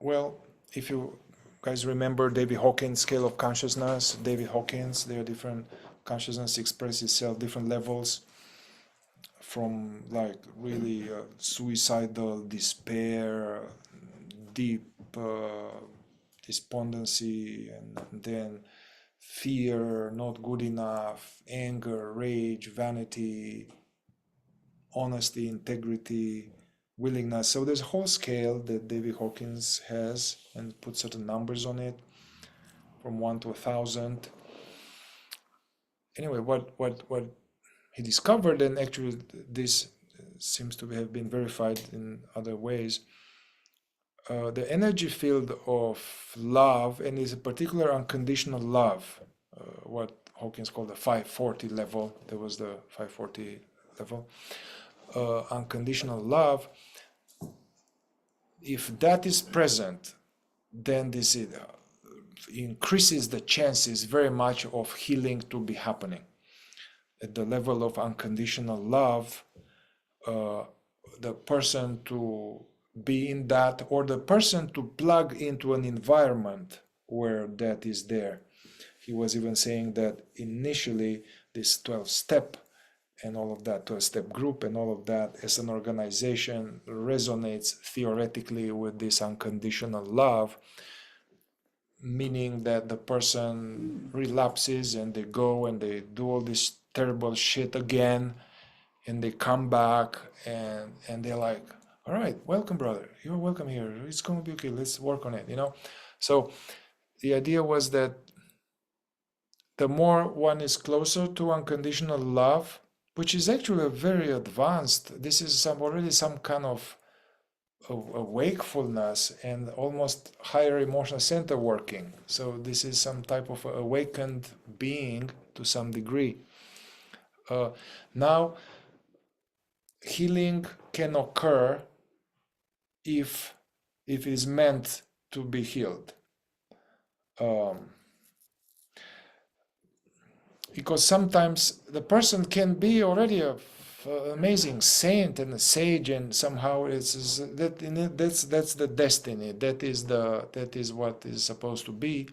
Well, if you guys remember David Hawkins' scale of consciousness, David Hawkins, there are different consciousness express itself, different levels, from like really suicidal despair, deep despondency, and then fear, not good enough, anger, rage, vanity, honesty, integrity, willingness. So there's a whole scale that David Hawkins has and put certain numbers on it, from 1 to 1,000. Anyway, what he discovered, and actually this seems to have been verified in other ways, the energy field of love, and is a particular unconditional love, what Hawkins called the 540 level. There was the 540 level. Unconditional love, if that is present, then this increases the chances very much of healing to be happening. At the level of unconditional love, the person to be in that, or the person to plug into an environment where that is there. He was even saying that initially this 12-step and all of that, 12-step group and all of that as an organization resonates theoretically with this unconditional love, meaning that the person relapses and they go and they do all this terrible shit again, and they come back and they're like, all right, welcome, brother, you're welcome here, it's going to be okay, let's work on it, you know. So the idea was that the more one is closer to unconditional love, which is actually a very advanced, this is already some kind of a wakefulness and almost higher emotional center working. So this is some type of awakened being to some degree. Now, healing can occur if it is meant to be healed. Because sometimes the person can be already an amazing saint and a sage, and somehow that's the destiny. That is what is supposed to be,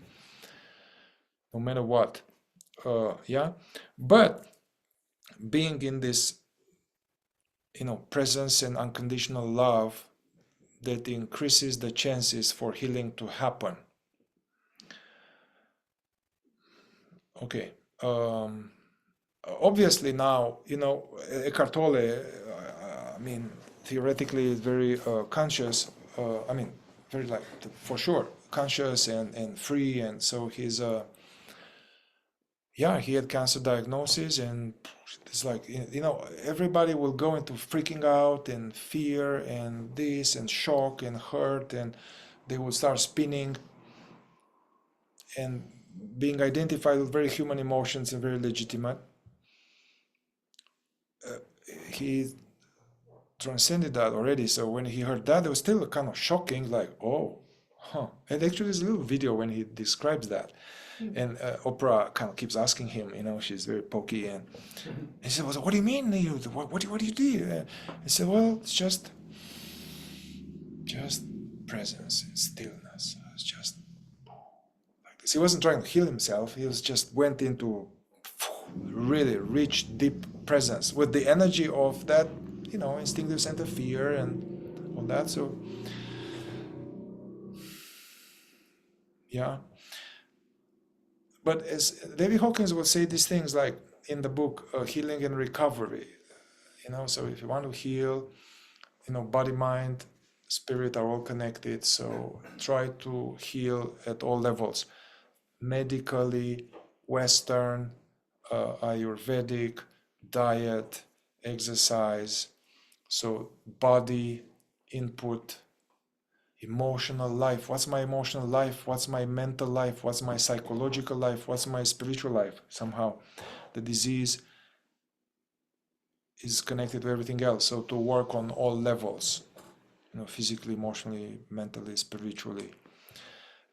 no matter what. Yeah, but being in this, presence and unconditional love, that increases the chances for healing to happen. Okay. Obviously now, Eckhart Tolle, theoretically is very conscious, very like, for sure, conscious and free, and so he's, he had cancer diagnosis, and it's like, everybody will go into freaking out and fear and this and shock and hurt, and they will start spinning and being identified with very human emotions and very legitimate. He transcended that already, so when he heard that, it was still kind of shocking, like, and actually there's a little video when he describes that. And Oprah kind of keeps asking him, she's very pokey, and he said, well, what do you mean, what do you do? He said, well, it's just presence and stillness. It's just like this. He wasn't trying to heal himself, he was just went into really rich, deep presence with the energy of that, instinctive center fear and all that. So yeah, but as David Hawkins will say these things, like in the book Healing and Recovery, so if you want to heal, body, mind, spirit are all connected, so try to heal at all levels, medically, Western, Ayurvedic, diet, exercise, so body, input, emotional life. What's my emotional life? What's my mental life? What's my psychological life? What's my spiritual life? Somehow the disease is connected to everything else. So to work on all levels, physically, emotionally, mentally, spiritually,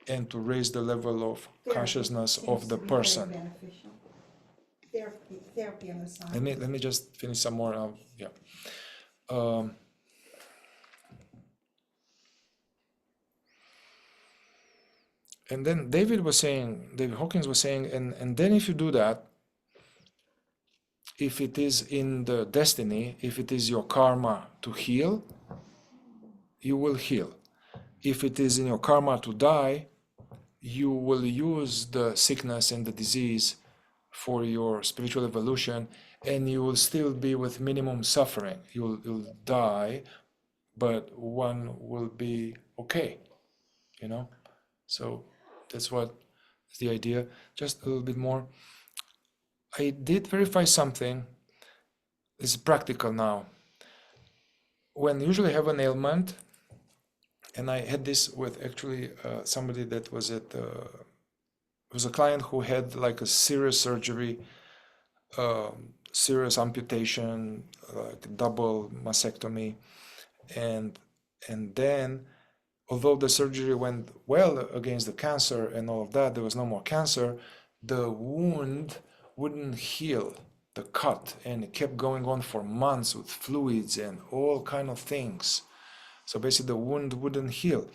and to raise the level of consciousness of the person. Therapy on the side. Let me just finish some more. And then David Hawkins was saying, and then if you do that, if it is in the destiny, if it is your karma to heal, you will heal. If it is in your karma to die, you will use the sickness and the disease for your spiritual evolution, and you will still be with minimum suffering. You'll die, but one will be okay, you know? So that's what the idea. Just a little bit more. I did verify something. It's practical now. When you usually have an ailment, and I had this with actually somebody that was was a client who had like a serious surgery, serious amputation, like double mastectomy, and then although the surgery went well against the cancer and all of that, there was no more cancer, the wound wouldn't heal, the cut, and it kept going on for months with fluids and all kind of things. So basically the wound wouldn't heal.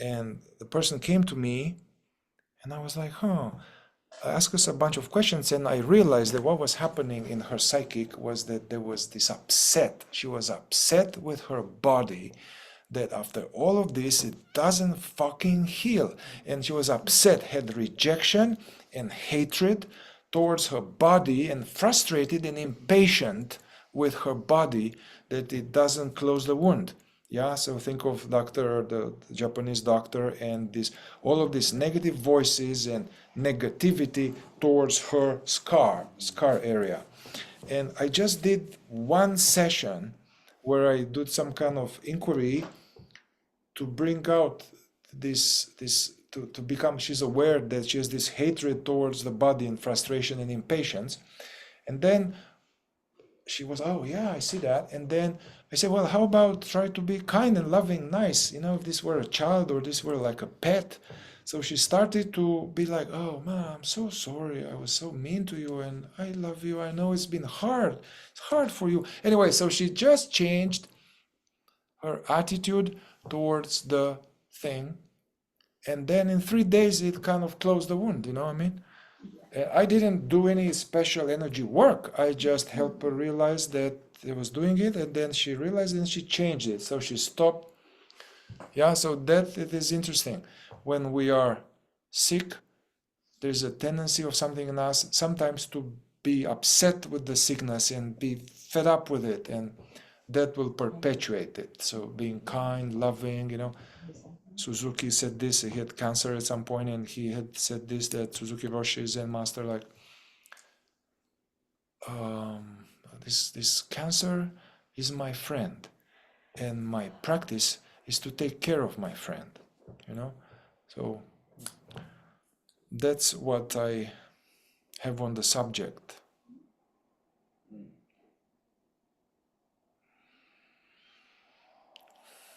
And the person came to me and I was like, I asked us a bunch of questions, and I realized that what was happening in her psychic was that there was this upset. She was upset with her body that after all of this, it doesn't fucking heal. And she was upset, had rejection and hatred towards her body, and frustrated and impatient with her body that it doesn't close the wound. Yeah, so think of the Japanese doctor, and all of these negative voices and negativity towards her scar area. And I just did one session where I did some kind of inquiry to bring out to become, she's aware that she has this hatred towards the body and frustration and impatience. And then she was, oh yeah, I see that. And then I said, well, how about try to be kind and loving, nice, if this were a child or this were like a pet. So she started to be like, oh man, I'm so sorry, I was so mean to you, and I love you, I know it's been hard, it's hard for you. Anyway, so she just changed her attitude towards the thing, and then in 3 days it kind of closed the wound, you know what I mean? I didn't do any special energy work. I just helped her realize that I was doing it, and then she realized and she changed it. So she stopped. Yeah, so that it is interesting. When we are sick, there's a tendency of something in us sometimes to be upset with the sickness and be fed up with it, and that will perpetuate it. So being kind, loving, Suzuki said this, he had cancer at some point, and he had said this, that Suzuki Roshi, Zen master, like, this cancer is my friend, and my practice is to take care of my friend, So that's what I have on the subject.